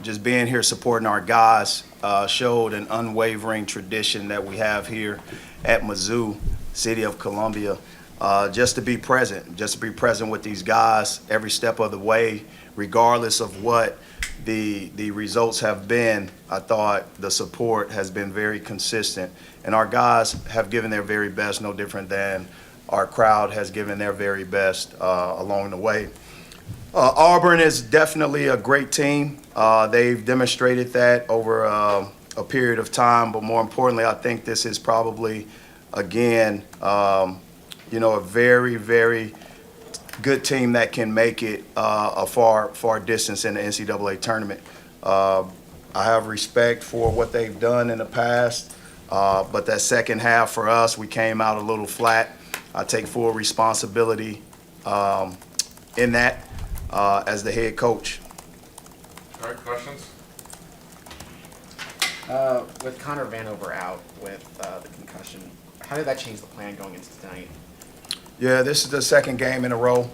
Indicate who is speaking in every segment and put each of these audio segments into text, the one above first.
Speaker 1: just being here supporting our guys showed an unwavering tradition that we have here at Mizzou, City of Columbia. Just to be present with these guys every step of the way, regardless of what the results have been. I thought the support has been very consistent, and our guys have given their very best, no different than our crowd has given their very best along the way. Auburn is definitely a great team. They've demonstrated that over a period of time, but more importantly, I think this is probably, again, a very, very good team that can make it a far distance in the NCAA tournament. I have respect for what they've done in the past, but that second half for us, we came out a little flat. I take full responsibility in that as the head coach.
Speaker 2: All right, questions?
Speaker 3: With Conor Vanover out with the concussion, how did that change the plan going into tonight?
Speaker 1: Yeah, this is the second game in a row,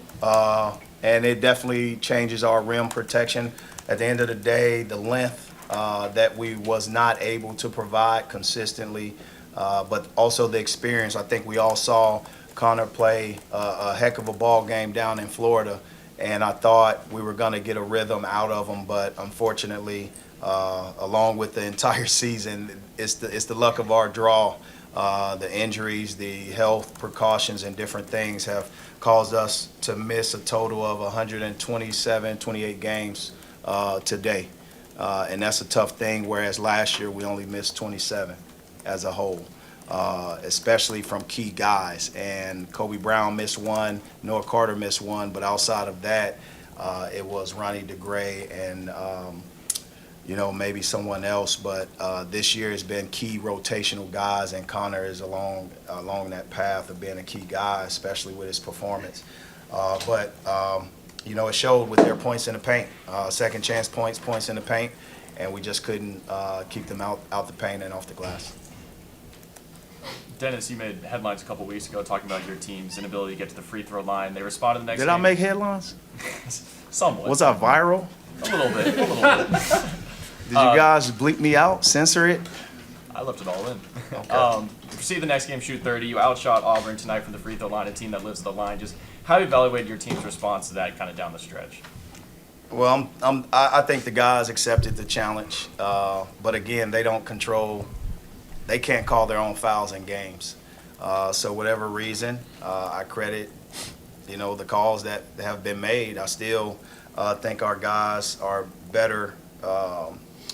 Speaker 1: and it definitely changes our rim protection. At the end of the day, the length that we was not able to provide consistently, but also the experience. I think we all saw Conor play a heck of a ball game down in Florida, and I thought we were going to get a rhythm out of him, but unfortunately, along with the entire season, it's the luck of our draw. The injuries, the health precautions, and different things have caused us to miss a total of 28 games today. And that's a tough thing, whereas last year we only missed 27 as a whole, especially from key guys. And Kobe Brown missed one, Noah Carter missed one, but outside of that, it was Ronnie DeGray and maybe someone else, but this year has been key rotational guys, and Conor is along that path of being a key guy, especially with his performance. It showed with their points in the paint, second chance points in the paint, and we just couldn't keep them out the paint and off the glass.
Speaker 4: Dennis, you made headlines a couple weeks ago talking about your team's inability to get to the free throw line. They responded the next
Speaker 1: Did
Speaker 4: game.
Speaker 1: I make headlines?
Speaker 4: Somewhat.
Speaker 1: Was I viral?
Speaker 4: A little bit.
Speaker 1: Did you guys bleep me out, censor it?
Speaker 4: I left it all in.
Speaker 1: Okay.
Speaker 4: Proceed the next game, shoot 30. You outshot Auburn tonight from the free throw line, a team that lives the line. Just how do you evaluate your team's response to that kind of down the stretch?
Speaker 1: Well, I think the guys accepted the challenge, but again, they don't control. They can't call their own fouls in games. So whatever reason, I credit, the calls that have been made. I still think our guys are better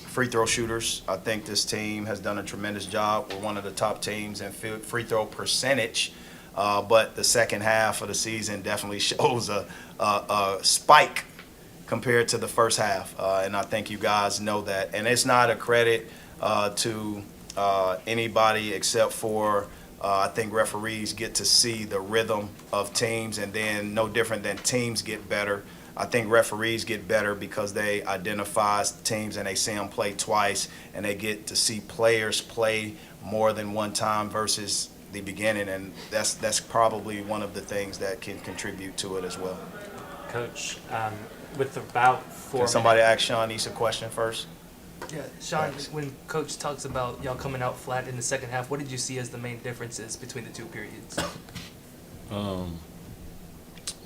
Speaker 1: free throw shooters. I think this team has done a tremendous job. We're one of the top teams in free throw percentage, but the second half of the season definitely shows a spike compared to the first half, and I think you guys know that. And it's not a credit to anybody except for I think referees get to see the rhythm of teams, and then no different than teams get better. I think referees get better because they identify teams and they see them play twice, and they get to see players play more than one time versus the beginning, and that's probably one of the things that can contribute to it as well.
Speaker 5: Coach, with about 4
Speaker 1: Can somebody ask Sean East a question first?
Speaker 6: Yeah, Sean,
Speaker 1: Thanks.
Speaker 6: when Coach talks about y'all coming out flat in the second half, what did you see as the main differences between the two periods?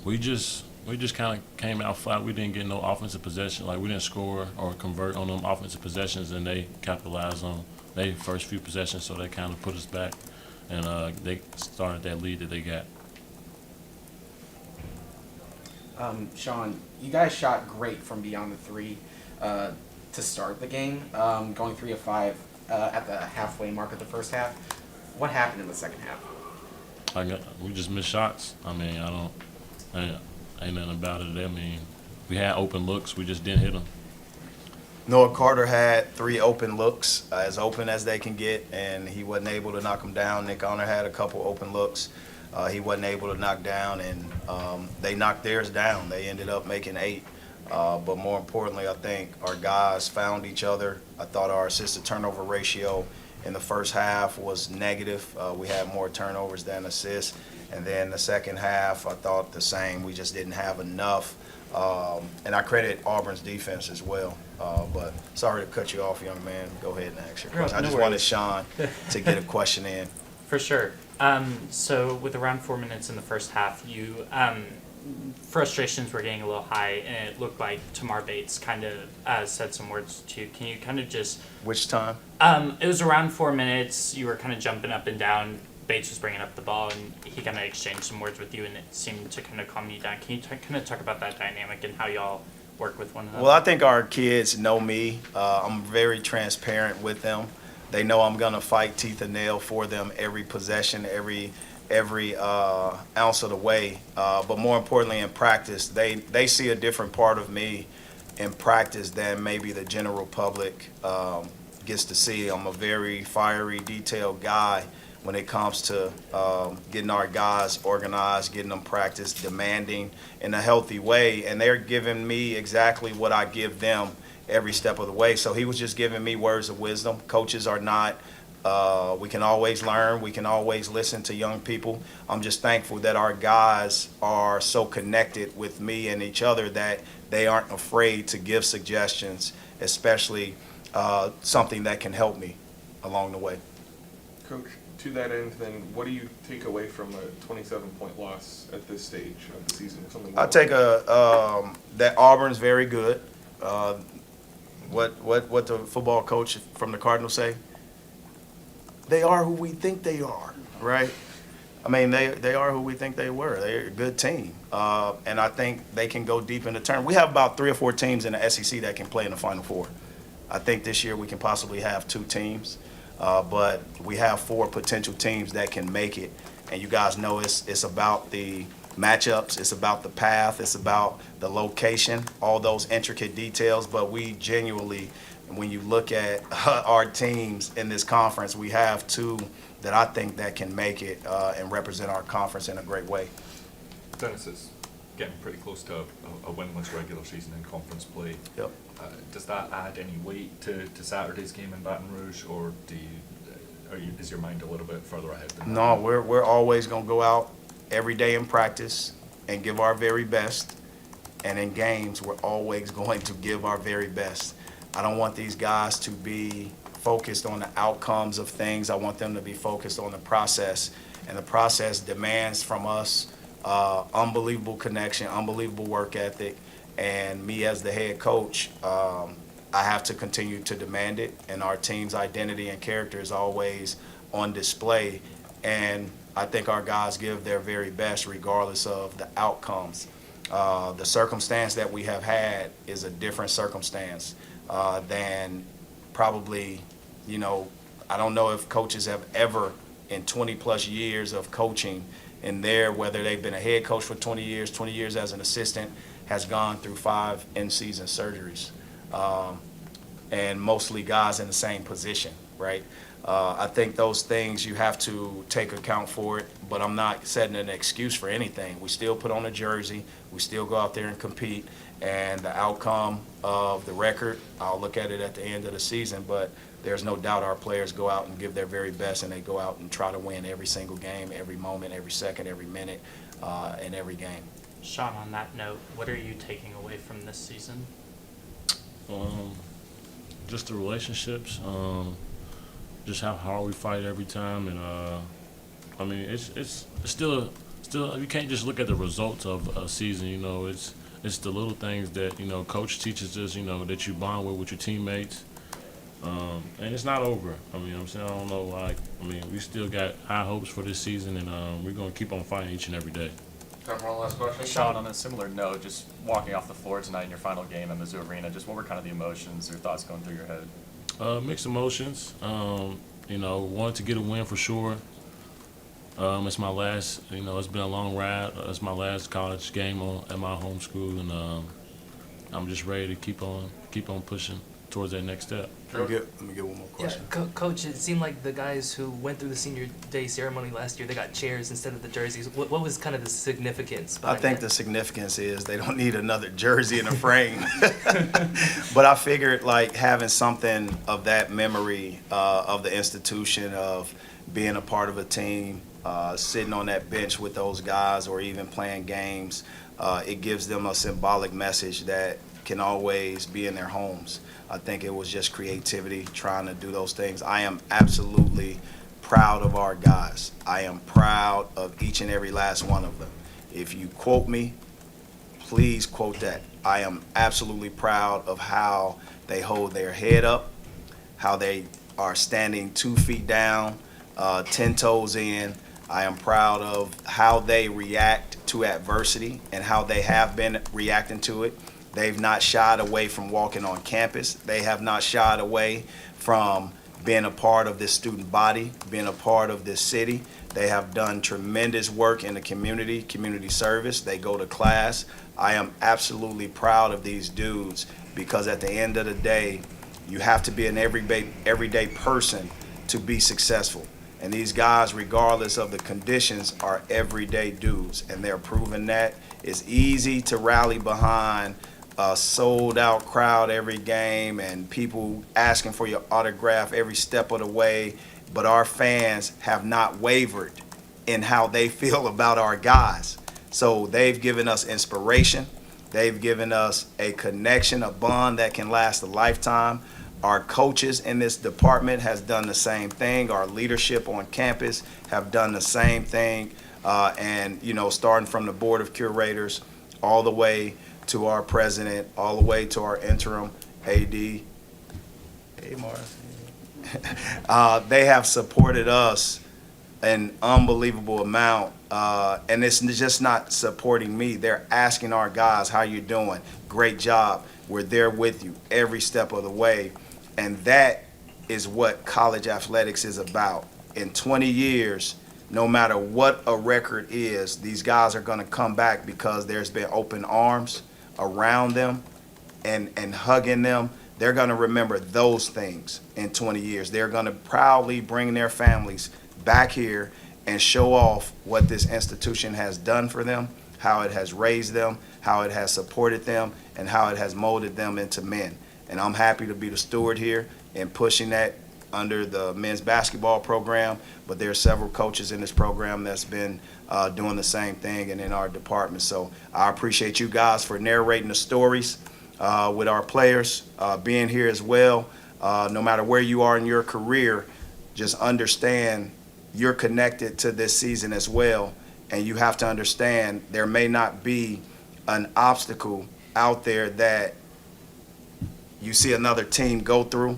Speaker 7: We just kind of came out flat. We didn't get no offensive possession. Like, we didn't score or convert on them offensive possessions, and they capitalized on their first few possessions, so they kind of put us back, and they started that lead that they got.
Speaker 3: Sean, you guys shot great from beyond the three to start the game, going 3 of 5 at the halfway mark of the first half. What happened in the second half?
Speaker 7: We just missed shots. I mean, ain't nothing about it. I mean, we had open looks. We just didn't hit them.
Speaker 1: Noah Carter had 3 open looks, as open as they can get, and he wasn't able to knock them down. Nick Honor had a couple open looks. He wasn't able to knock down, and they knocked theirs down. They ended up making 8. But more importantly, I think our guys found each other. I thought our assist-to-turnover ratio in the first half was negative. We had more turnovers than assists. And then the second half, I thought the same. We just didn't have enough. And I credit Auburn's defense as well. But sorry to cut you off, young man. Go ahead and ask your question. I
Speaker 5: no
Speaker 1: just wanted
Speaker 5: worries.
Speaker 1: Sean to get a question in.
Speaker 5: For sure. So with around 4 minutes in the first half, you frustrations were getting a little high, and it looked like Tamar Bates kind of said some words to you. Can you kind of just?
Speaker 1: Which time?
Speaker 5: It was around 4 minutes. You were kind of jumping up and down. Bates was bringing up the ball, and he kind of exchanged some words with you, and it seemed to kind of calm you down. Can you kind of talk about that dynamic and how y'all work with one another?
Speaker 1: Well, I think our kids know me. I'm very transparent with them. They know I'm gonna fight tooth and nail for them every possession, every ounce of the way. But more importantly, in practice, they see a different part of me in practice than maybe the general public gets to see. I'm a very fiery, detailed guy when it comes to getting our guys organized, getting them practice, demanding in a healthy way. And they're giving me exactly what I give them every step of the way. So he was just giving me words of wisdom. Coaches are not, we can always learn, we can always listen to young people. I'm just thankful that our guys are so connected with me and each other that they aren't afraid to give suggestions, especially something that can help me along the way.
Speaker 2: Coach, to that end, then, what do you take away from a 27-point loss at this stage of the season? Something
Speaker 1: I take that Auburn's very good. What the football coach from the Cardinals say? They are who we think they are, right? I mean, they are who we think they were. They're a good team, and I think they can go deep in the tournament. We have about 3 or 4 teams in the SEC that can play in the Final Four. I think this year we can possibly have 2 teams, but we have 4 potential teams that can make it. And you guys know it's about the matchups, it's about the path, it's about the location, all those intricate details. But we genuinely, when you look at our teams in this conference, we have 2 that I think that can make it and represent our conference in a great way.
Speaker 8: Dennis, it's getting pretty close to a winless regular season in conference play.
Speaker 1: Yep.
Speaker 8: Does that add any weight to Saturday's game in Baton Rouge, or is your mind a little bit further ahead than that?
Speaker 1: No, we're always going to go out every day in practice and give our very best. And in games, we're always going to give our very best. I don't want these guys to be focused on the outcomes of things. I want them to be focused on the process. And the process demands from us unbelievable connection, unbelievable work ethic. And me as the head coach, I have to continue to demand it. And our team's identity and character is always on display. And I think our guys give their very best regardless of the outcomes. The circumstance that we have had is a different circumstance than probably, I don't know if coaches have ever in 20 plus years of coaching in there, whether they've been a head coach for 20 years as an assistant, has gone through 5 in-season surgeries. And mostly guys in the same position, right? I think those things you have to take account for it, but I'm not setting an excuse for anything. We still put on a jersey, we still go out there and compete, and the outcome of the record, I'll look at it at the end of the season, but there's no doubt our players go out and give their very best, and they go out and try to win every single game, every moment, every second, every minute, and every game.
Speaker 5: Sean, on that note, what are you taking away from this season?
Speaker 7: Just the relationships, just how hard we fight every time, and I mean it's still you can't just look at the results of a season. It's the little things that coach teaches us. That you bond with your teammates, and it's not over. I mean, I'm saying I don't know we still got high hopes for this season, and we're gonna keep on fighting each and every day.
Speaker 2: Time for one last question.
Speaker 4: Sean, on a similar note, just walking off the floor tonight in your final game at Mizzou Arena, just what were kind of the emotions or thoughts going through your head?
Speaker 7: Mixed emotions. Wanted to get a win for sure. It's my last. It's been a long ride. It's my last college game at my home school, and I'm just ready to keep on pushing towards that next step.
Speaker 1: Let me get one more question.
Speaker 6: Coach, it seemed like the guys who went through the senior day ceremony last year, they got chairs instead of the jerseys. What was kind of the significance
Speaker 1: I
Speaker 6: behind
Speaker 1: think
Speaker 6: that?
Speaker 1: the significance is they don't need another jersey in a frame. But I figured having something of that memory of the institution, of being a part of a team, sitting on that bench with those guys or even playing games, it gives them a symbolic message that can always be in their homes. I think it was just creativity trying to do those things. I am absolutely proud of our guys. I am proud of each and every last one of them. If you quote me, please quote that. I am absolutely proud of how they hold their head up, how they are standing 2 feet down, 10 toes in. I am proud of how they react to adversity and how they have been reacting to it. They've not shied away from walking on campus. They have not shied away from being a part of this student body, being a part of this city. They have done tremendous work in the community service. They go to class. I am absolutely proud of these dudes because at the end of the day, you have to be an everyday person to be successful. And these guys, regardless of the conditions, are everyday dudes, and they're proving that. It's easy to rally behind a sold-out crowd every game and people asking for your autograph every step of the way, but our fans have not wavered in how they feel about our guys. So they've given us inspiration. They've given us a connection, a bond that can last a lifetime. Our coaches in this department has done the same thing. Our leadership on campus have done the same thing. And, you know, starting from the board of curators all the way to our president, all the way to our interim AD. Hey, Morris. They have supported us an unbelievable amount. And it's just not supporting me. They're asking our guys, how you doing? Great job. We're there with you every step of the way. And that is what college athletics is about. In 20 years, no matter what a record is, these guys are going to come back because there's been open arms around them and hugging them. They're going to remember those things in 20 years. They're going to proudly bring their families back here and show off what this institution has done for them, how it has raised them, how it has supported them, and how it has molded them into men. And I'm happy to be the steward here and pushing that under the men's basketball program, but there are several coaches in this program that's been doing the same thing and in our department. So I appreciate you guys for narrating the stories with our players, being here as well. No matter where you are in your career, just understand you're connected to this season as well, and you have to understand there may not be an obstacle out there that you see another team go through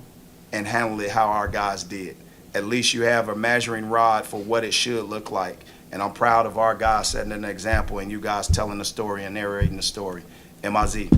Speaker 1: and handle it how our guys did. At least you have a measuring rod for what it should look like. And I'm proud of our guys setting an example and you guys telling the story and narrating the story. MIZ.